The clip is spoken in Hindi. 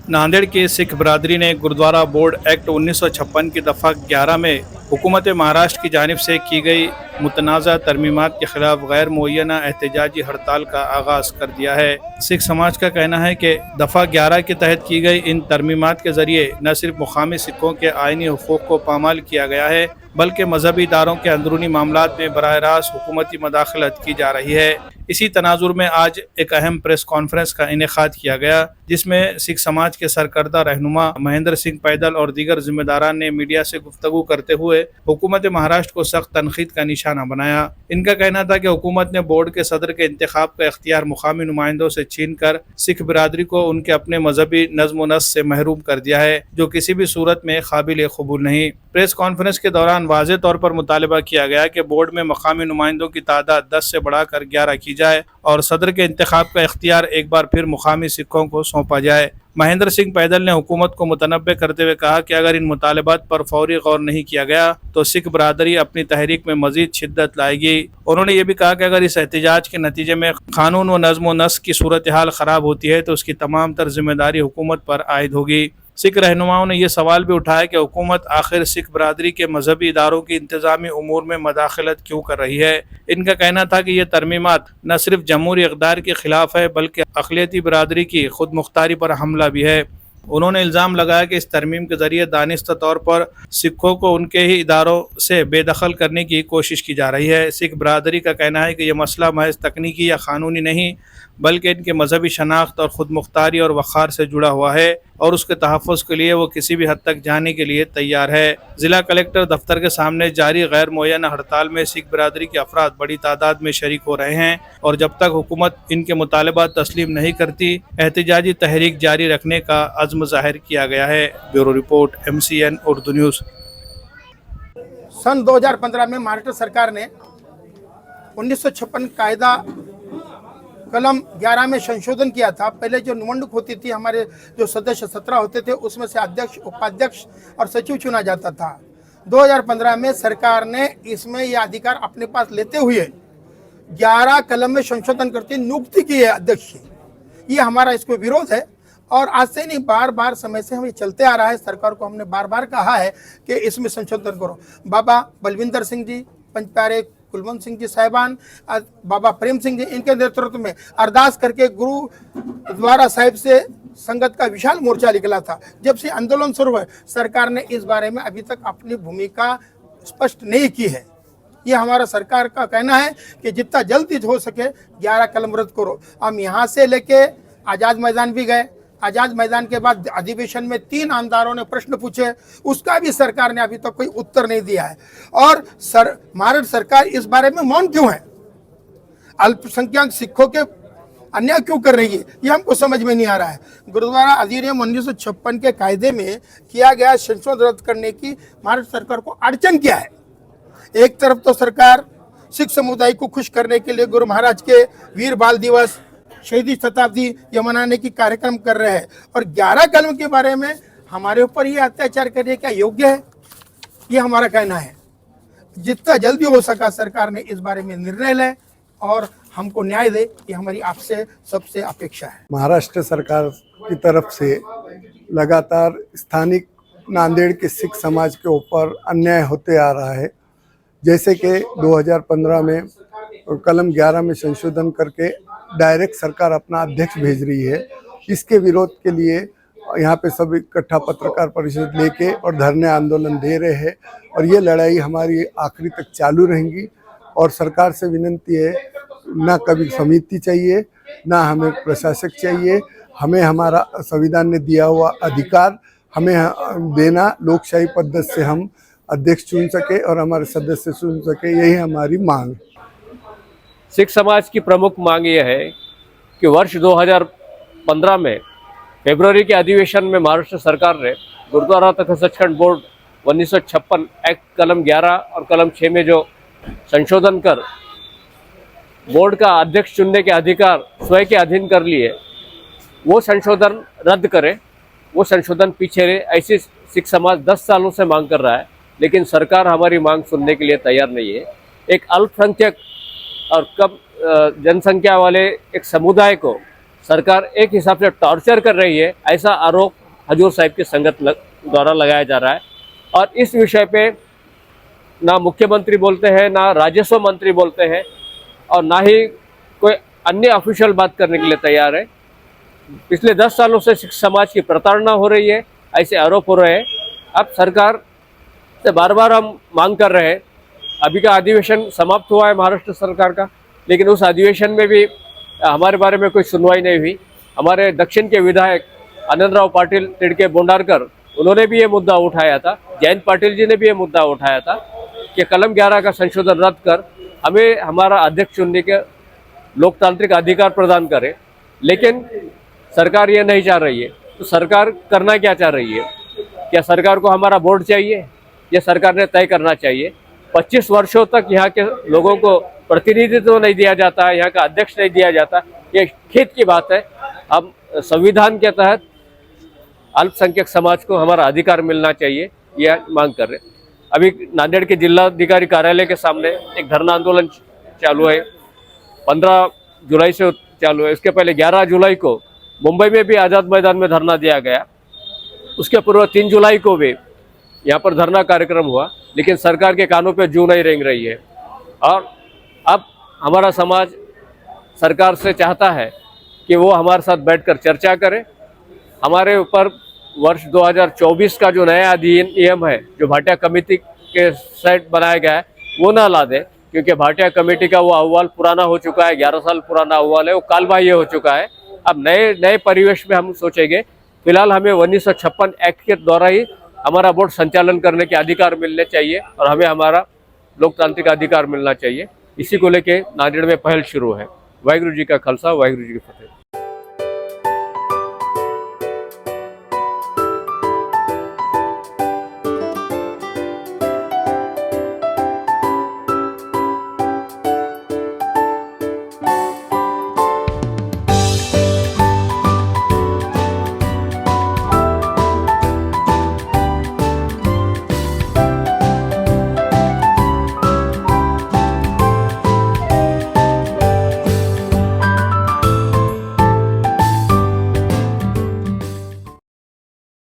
नांदेड़ की सिख बरादरी ने गुरुद्वारा बोर्ड एक्ट 1956 की दफ़ा 11 में हुकूमत महाराष्ट्र की जानिब से की गई मुतनाज़ा तरमीमात के खिलाफ गैर मुअय्यना एहतजाजी हड़ताल का आगाज़ कर दिया है। सिख समाज का कहना है कि दफ़ा 11 के तहत की गई इन तरमीमात के ज़रिए न सिर्फ मुकामी सिखों के आइनी हुकूक़ को पामाल किया गया है, बल्कि मजहबी इदारों के अंदरूनी मामलात में बराह रास्त हुकूमती मदाखलत की जा रही है। इसी तनाजुर में आज एक अहम प्रेस कॉन्फ्रेंस का इनेकाद किया गया, जिसमें सिख समाज के सरकर्दा रहनुमा महेंद्र सिंह पैदल और दीगर जिम्मेदारान ने मीडिया से गुफ्तगू करते हुए हुकूमत महाराष्ट्र को सख्त तनकीद का निशाना बनाया। इनका कहना था कि हुकूमत ने बोर्ड के सदर के इंतखाब का इख्तियार मुकामी नुमाइंदों से छीन कर सिख बिरादरी को उनके अपने मजहबी नज़्म व नस्क से महरूम कर दिया है, जो किसी भी सूरत में काबिल कबूल नहीं। प्रेस कॉन्फ्रेंस के दौरान वाज़ेह तौर पर मुतालबा किया गया कि बोर्ड में मकामी नुमाइंदों की तादाद 10 से बढ़ाकर 11 की जाए और सदर के इंतखाब का इख्तियार एक बार फिर मुकामी सिखों को सौंपा जाए। महेंद्र सिंह पैदल ने हुकूमत को मुतनब्बे करते हुए कहा कि अगर इन मुतालबात पर फौरी गौर नहीं किया गया तो सिख बरादरी अपनी तहरीक में मजीद शिद्दत लाएगी। उन्होंने ये भी कहा कि अगर इस एहतजाज के नतीजे में कानून व नज़्म व नस्क की सूरत हाल ख़राब होती है तो उसकी तमाम तर जिम्मेदारी हुकूमत पर आयद होगी। सिख रहनुमाओं ने यह सवाल भी उठाया कि हुकूमत आखिर सिख बरादरी के मजहबी इदारों की इंतजामी उमूर में मदाखलत क्यों कर रही है। इनका कहना था कि यह तरमीमात न सिर्फ जमहूरी इक़दार के खिलाफ है, बल्कि अक़लियती बरादरी की खुद मुख्तारी पर हमला भी है। उन्होंने इल्ज़ाम लगाया कि इस तरमीम के ज़रिए दानिस्ता तौर पर सिखों को उनके ही इदारों से बेदखल करने की कोशिश की जा रही है। सिख बरादरी का कहना है कि यह मसला महज तकनीकी या क़ानूनी नहीं, बल्कि इनके मजहबी शनाख्त और ख़ुद मुख्तारी और वक़ार से जुड़ा हुआ है और उसके तहफ़्फ़ुज़ के लिए वो किसी भी हद तक जाने के लिए तैयार है। ज़िला कलेक्टर दफ्तर के सामने जारी गैर मुअय्यना हड़ताल में सिख बरादरी के अफराद बड़ी तादाद में शरीक हो रहे हैं और जब तक हुकूमत इनके मुतालबात तस्लीम नहीं करती, एहतजाजी तहरीक जारी रखने का अज़्म ज़ाहिर किया गया है। Bureau report, MCN Urdu news. सन 2015 में महाराष्ट्र सरकार ने 1956 कायदा कलम 11 में संशोधन किया था। पहले जो निवडणूक होती थी, हमारे जो सदस्य 17 होते थे, उसमें से अध्यक्ष, उपाध्यक्ष और सचिव चुना जाता था। 2015 में सरकार ने इसमें यह अधिकार अपने पास लेते हुए 11 कलम में संशोधन करके नियुक्ति की है अध्यक्ष की। ये हमारा इसको विरोध है और आज से नहीं, बार बार समय से हमें चलते आ रहा है। सरकार को हमने बार बार कहा है कि इसमें संशोधन करो। बाबा बलविंदर सिंह जी, पंचप्यारे कुलवंत सिंह जी साहिबान, बाबा प्रेम सिंह जी, इनके नेतृत्व में अरदास करके गुरुद्वारा साहिब से संगत का विशाल मोर्चा निकला था। जब से आंदोलन शुरू हुआ, सरकार ने इस बारे में अभी तक अपनी भूमिका स्पष्ट नहीं की है। ये हमारा सरकार का कहना है कि जितना जल्दी हो सके 11 कलम रद्द करो। हम यहाँ से लेके आज़ाद मैदान भी गए। आज़ाद मैदान के बाद अधिवेशन में 3 आमदारों ने प्रश्न पूछे, उसका भी सरकार ने अभी तक कोई उत्तर नहीं दिया है। और महाराष्ट्र सरकार इस बारे में मौन क्यों है? अल्पसंख्यक सिखों के अन्याय क्यों कर रही है, ये हमको समझ में नहीं आ रहा है। गुरुद्वारा अधिनियम 1956 के कायदे में किया गया संशोधन रद्द करने की महाराष्ट्र सरकार को अड़चन क्या है? एक तरफ तो सरकार सिख समुदाय को खुश करने के लिए गुरु महाराज के वीर बाल दिवस, शहीदी शताब्दी ये मनाने की कार्यक्रम कर रहे हैं और 11 कलम के बारे में हमारे ऊपर ये अत्याचार करने क्या योग्य है? ये हमारा कहना है। जितना जल्दी हो सका सरकार ने इस बारे में निर्णय ले और हमको न्याय दे, ये हमारी आपसे सबसे अपेक्षा है। महाराष्ट्र सरकार की तरफ से लगातार स्थानिक नांदेड़ के सिख समाज के ऊपर अन्याय होते आ रहा है। जैसे कि 2015 में कलम 11 में संशोधन करके डायरेक्ट सरकार अपना अध्यक्ष भेज रही है। इसके विरोध के लिए यहाँ पे सब इकट्ठा पत्रकार परिषद लेके और धरने आंदोलन दे रहे हैं और ये लड़ाई हमारी आखिरी तक चालू रहेंगी। और सरकार से विनती है, ना कभी समिति चाहिए, ना हमें प्रशासक चाहिए। हमें हमारा संविधान ने दिया हुआ अधिकार हमें देना, लोकशाही पद्धति से हम अध्यक्ष चुन सके और हमारे सदस्य चुन सके, यही हमारी मांग है। सिख समाज की प्रमुख मांग यह है कि वर्ष 2015 में फरवरी के अधिवेशन में महाराष्ट्र सरकार ने गुरुद्वारा तथा सचखंड बोर्ड 1956 एक्ट कलम 11 और कलम 6 में जो संशोधन कर बोर्ड का अध्यक्ष चुनने के अधिकार स्वयं के अधीन कर लिए, वो संशोधन रद्द करे, वो संशोधन पीछे रहे। ऐसी सिख समाज 10 सालों से मांग कर रहा है, लेकिन सरकार हमारी मांग सुनने के लिए तैयार नहीं है। एक अल्पसंख्यक और कम जनसंख्या वाले एक समुदाय को सरकार एक हिसाब से टॉर्चर कर रही है, ऐसा आरोप हजूर साहब की संगत द्वारा लगाया जा रहा है। और इस विषय पे ना मुख्यमंत्री बोलते हैं, ना राजस्व मंत्री बोलते हैं, और ना ही कोई अन्य ऑफिशियल बात करने के लिए तैयार है। पिछले 10 सालों से सिख समाज की प्रताड़ना हो रही है, ऐसे आरोप हो रहे हैं। अब सरकार से बार बार हम मांग कर रहे हैं। अभी का अधिवेशन समाप्त हुआ है महाराष्ट्र सरकार का, लेकिन उस अधिवेशन में भी हमारे बारे में कोई सुनवाई नहीं हुई। हमारे दक्षिण के विधायक आनंदराव पाटिल तिड़के बोंडारकर, उन्होंने भी ये मुद्दा उठाया था, जयंत पाटिल जी ने भी ये मुद्दा उठाया था कि कलम 11 का संशोधन रद्द कर हमें हमारा अध्यक्ष चुनने के लोकतांत्रिक अधिकार प्रदान करे। लेकिन सरकार ये नहीं चाह रही है। तो सरकार करना क्या चाह रही है? क्या सरकार को हमारा बोर्ड चाहिए? ये सरकार ने तय करना चाहिए। 25 वर्षों तक यहाँ के लोगों को प्रतिनिधित्व नहीं दिया जाता है, यहाँ का अध्यक्ष नहीं दिया जाता, ये खेद की बात है। हम संविधान के तहत अल्पसंख्यक समाज को हमारा अधिकार मिलना चाहिए, यह मांग कर रहे हैं। अभी नांदेड़ के जिलाधिकारी कार्यालय के सामने एक धरना आंदोलन चालू है, 15 जुलाई से चालू है। इसके पहले 11 जुलाई को मुंबई में भी आज़ाद मैदान में धरना दिया गया। उसके पूर्व 3 जुलाई को भी यहाँ पर धरना कार्यक्रम हुआ, लेकिन सरकार के कानों पे जू नहीं रेंग रही है। और अब हमारा समाज सरकार से चाहता है कि वो हमारे साथ बैठकर चर्चा करे। हमारे ऊपर वर्ष 2024 का जो नया अधिनियम है, जो भाटिया कमेटी के सेट बनाया गया है, वो ना ला दे, क्योंकि भाटिया कमेटी का वो अहवाल पुराना हो चुका है, 11 साल पुराना अहवाल है, वो कालबाह्य हो चुका है। अब नए परिवेश में हम सोचेंगे। फिलहाल हमें 1956 एक्ट के द्वारा ही हमारा बोर्ड संचालन करने के अधिकार मिलने चाहिए और हमें हमारा लोकतांत्रिक अधिकार मिलना चाहिए। इसी को लेके नांदेड़ में पहल शुरू है। वाहिगुरु जी का खालसा, वाहिगुरु जी की फतेह।